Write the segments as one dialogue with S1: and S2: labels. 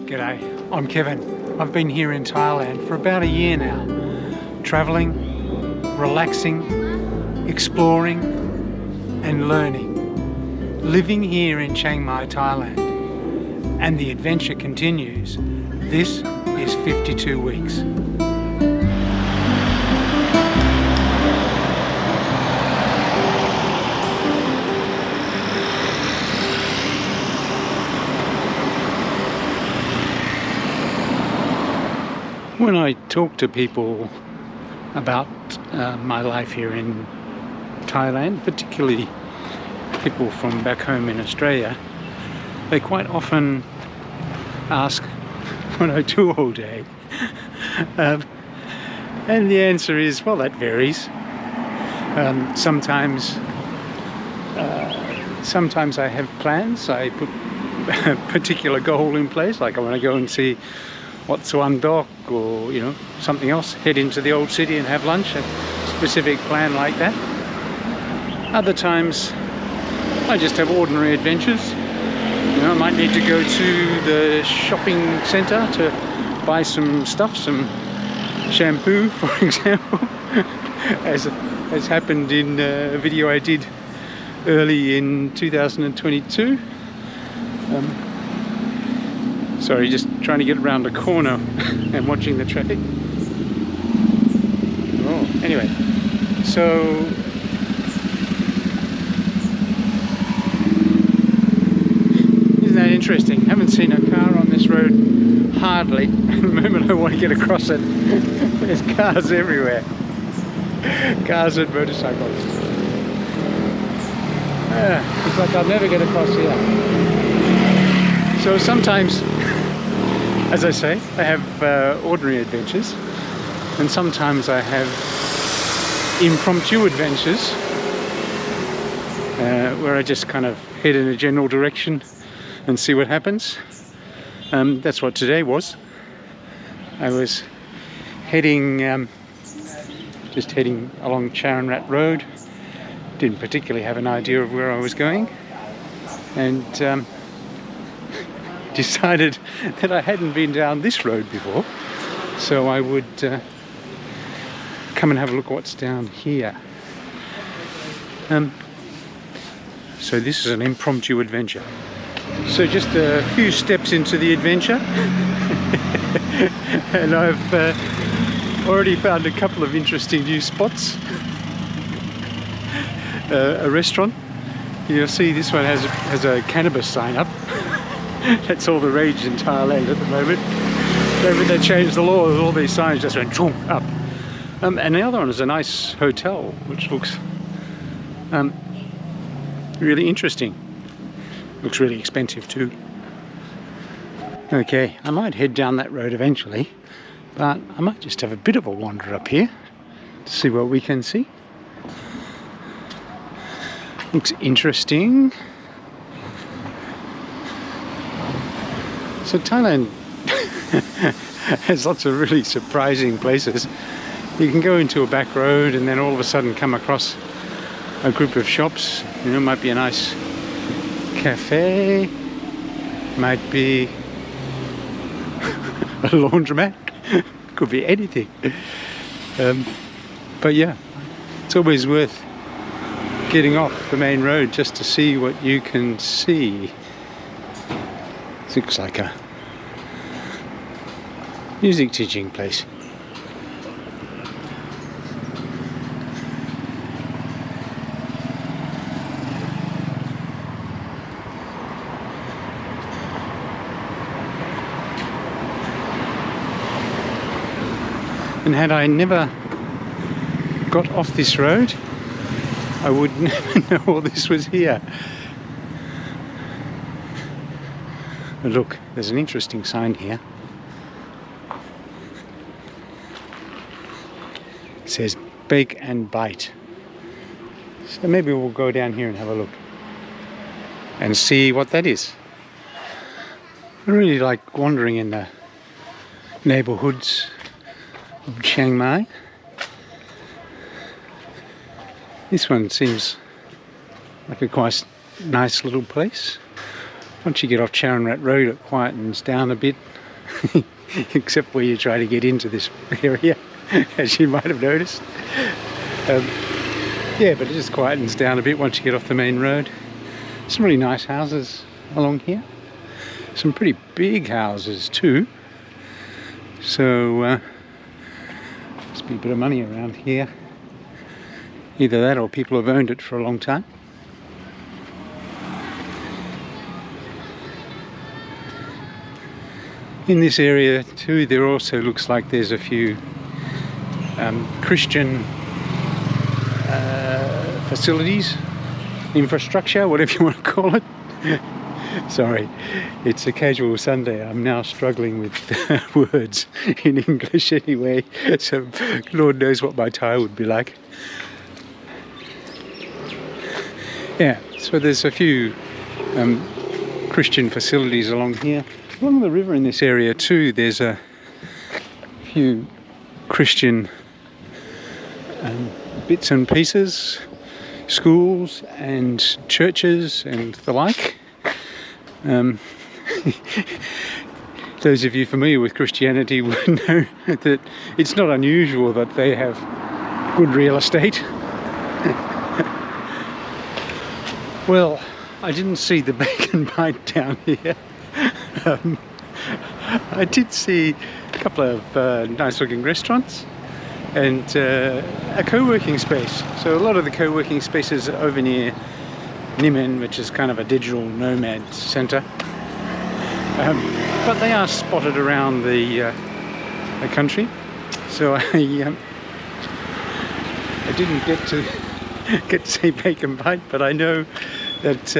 S1: G'day, I'm Kevin. I've been here in Thailand for about a year now, travelling, relaxing, exploring and learning. Living here in Chiang Mai, Thailand, and the adventure continues. This is 52 weeks. When I talk to people about my life here in Thailand, particularly people from back home in Australia, they quite often ask what I do all day. And the answer is, well, that varies. Sometimes I have plans. I put a particular goal in place, like I want to go and see What's One Dock, or something else, head into the old city and have lunch, a specific plan like that. Other times I just have ordinary adventures. I might need to go to the shopping centre to buy some stuff, some shampoo for example, as happened in a video I did early in 2022. Sorry, just trying to get around a corner and watching the traffic. Oh, anyway, so isn't that interesting? Haven't seen a car on this road hardly. The moment I want to get across it, there's cars everywhere. Cars and motorcycles. It's like I'll never get across here. So sometimes, as I say, I have ordinary adventures, and sometimes I have impromptu adventures where I just kind of head in a general direction and see what happens. That's what today was. I was just heading along Charan Rat Road. Didn't particularly have an idea of where I was going, and decided that I hadn't been down this road before, so I would come and have a look at what's down here. So this is an impromptu adventure. So just a few steps into the adventure and I've already found a couple of interesting new spots. A restaurant. You'll see this one has a cannabis sign up. That's all the rage in Thailand at the moment. They changed the law, all these signs just went up. And the other one is a nice hotel, which looks really interesting. Looks really expensive too. Okay, I might head down that road eventually, but I might just have a bit of a wander up here to see what we can see. Looks interesting. So Thailand has lots of really surprising places. You can go into a back road and then all of a sudden come across a group of shops. It might be a nice cafe, might be a laundromat, could be anything. But yeah, it's always worth getting off the main road just to see what you can see. Looks like a music teaching place. And had I never got off this road, I would never know all this was here. But look, there's an interesting sign here. It says bake and bite. So maybe we'll go down here and have a look and see what that is. I really like wandering in the neighborhoods of Chiang Mai. This one seems like a quite nice little place. Once you get off Charan Rat Road, it quietens down a bit. except where you try to get into this area, as you might have noticed. Yeah, but it just quietens down a bit once you get off the main road. Some really nice houses along here. Some pretty big houses too. So must be a bit of money around here. Either that or people have owned it for a long time. In this area too, there also looks like there's a few Christian facilities, infrastructure, whatever you want to call it. Sorry, it's a casual Sunday. I'm now struggling with words in English anyway, so Lord knows what my Thai would be like. Yeah, so there's a few Christian facilities along here. Along the river in this area too, there's a few Christian bits and pieces, schools and churches and the like. Those of you familiar with Christianity would know that it's not unusual that they have good real estate. Well, I didn't see the bacon bite down here. I did see a couple of nice looking restaurants and a co-working space. So a lot of the co-working spaces are over near Nimen, which is kind of a digital nomad centre. But they are spotted around the country. So I didn't get to say bacon bite, but I know that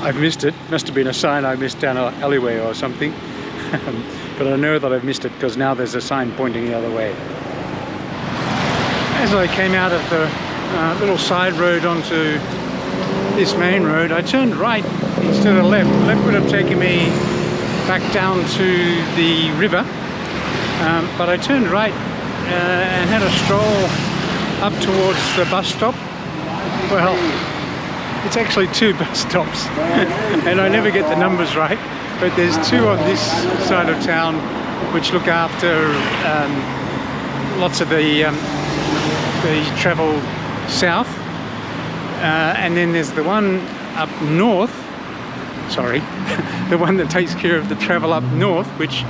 S1: I've missed it. Must have been a sign I missed down an alleyway or something. But I know that I've missed it because now there's a sign pointing the other way. As I came out of the little side road onto this main road, I turned right instead of left. Left would have taken me back down to the river, but I turned right and had a stroll up towards the bus stop. Well, it's actually 2 bus stops and I never get the numbers right, but there's 2 on this side of town which look after lots of the travel south, and then there's the one up north, sorry, the one that takes care of the travel up north, which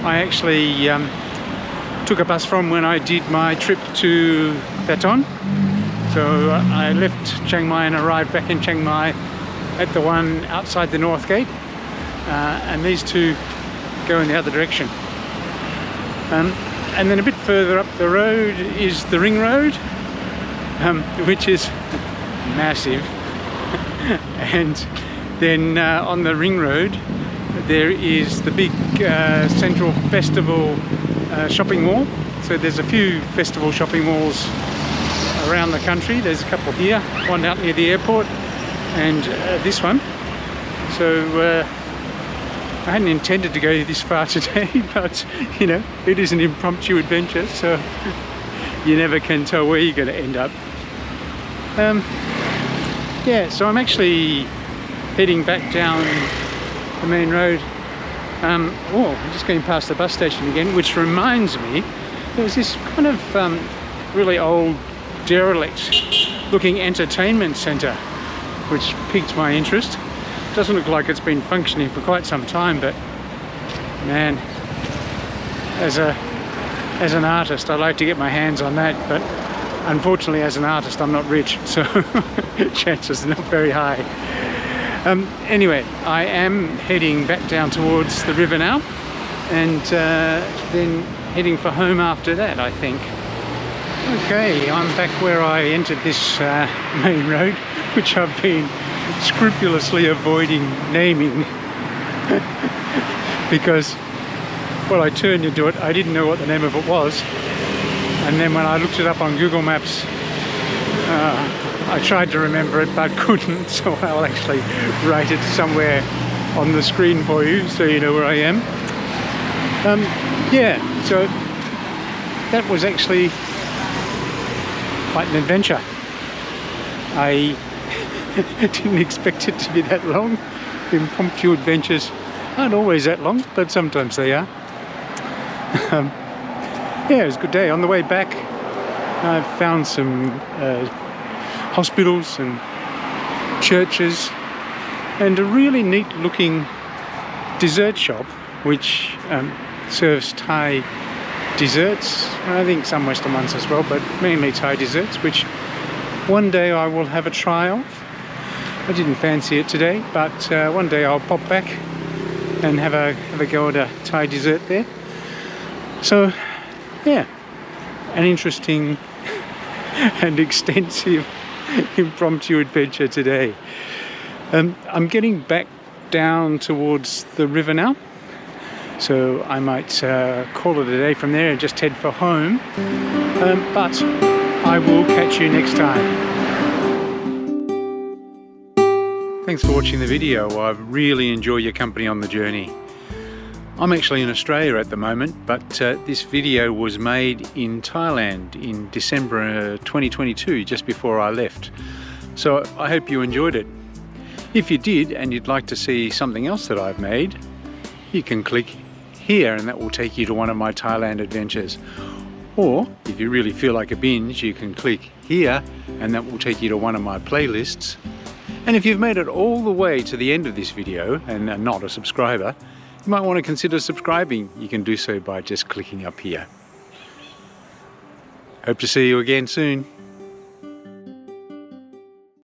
S1: I actually took a bus from when I did my trip to Baton. So I left Chiang Mai and arrived back in Chiang Mai at the one outside the North Gate, and these 2 go in the other direction. And then a bit further up the road is the Ring Road, which is massive. And then on the Ring Road there is the big Central Festival shopping mall. So there's a few festival shopping malls around the country. There's a couple here, one out near the airport and this one. So I hadn't intended to go this far today, but you know, it is an impromptu adventure, so you never can tell where you're going to end up. Yeah, so I'm actually heading back down the main road. Oh, I'm just going past the bus station again, which reminds me, there was this kind of really old derelict looking entertainment centre which piqued my interest. Doesn't look like it's been functioning for quite some time, but man, as an artist I like to get my hands on that, but unfortunately as an artist I'm not rich, so chances are not very high. Anyway, I am heading back down towards the river now, and then heading for home after that, I think. Okay, I'm back where I entered this main road, which I've been scrupulously avoiding naming because, well, I turned into it, I didn't know what the name of it was, and then when I looked it up on Google Maps, I tried to remember it but couldn't, so I'll actually write it somewhere on the screen for you so you know where I am. Yeah, so that was actually quite an adventure. I didn't expect it to be that long. Impromptu adventures aren't always that long, but sometimes they are. Yeah, it was a good day. On the way back, I found some hospitals and churches and a really neat looking dessert shop which serves Thai desserts, and I think some Western ones as well, but mainly Thai desserts, which one day I will have a try of. I didn't fancy it today, but one day I'll pop back and have a go at a Thai dessert there. So yeah, an interesting and extensive impromptu adventure today. I'm getting back down towards the river now, so I might call it a day from there and just head for home, but I will catch you next time. Thanks for watching the video. I really enjoy your company on the journey. I'm actually in Australia at the moment, but this video was made in Thailand in December 2022, just before I left. So I hope you enjoyed it. If you did and you'd like to see something else that I've made, you can click here and that will take you to one of my Thailand adventures. Or if you really feel like a binge, you can click here and that will take you to one of my playlists. And if you've made it all the way to the end of this video and are not a subscriber, you might want to consider subscribing. You can do so by just clicking up here. Hope to see you again soon.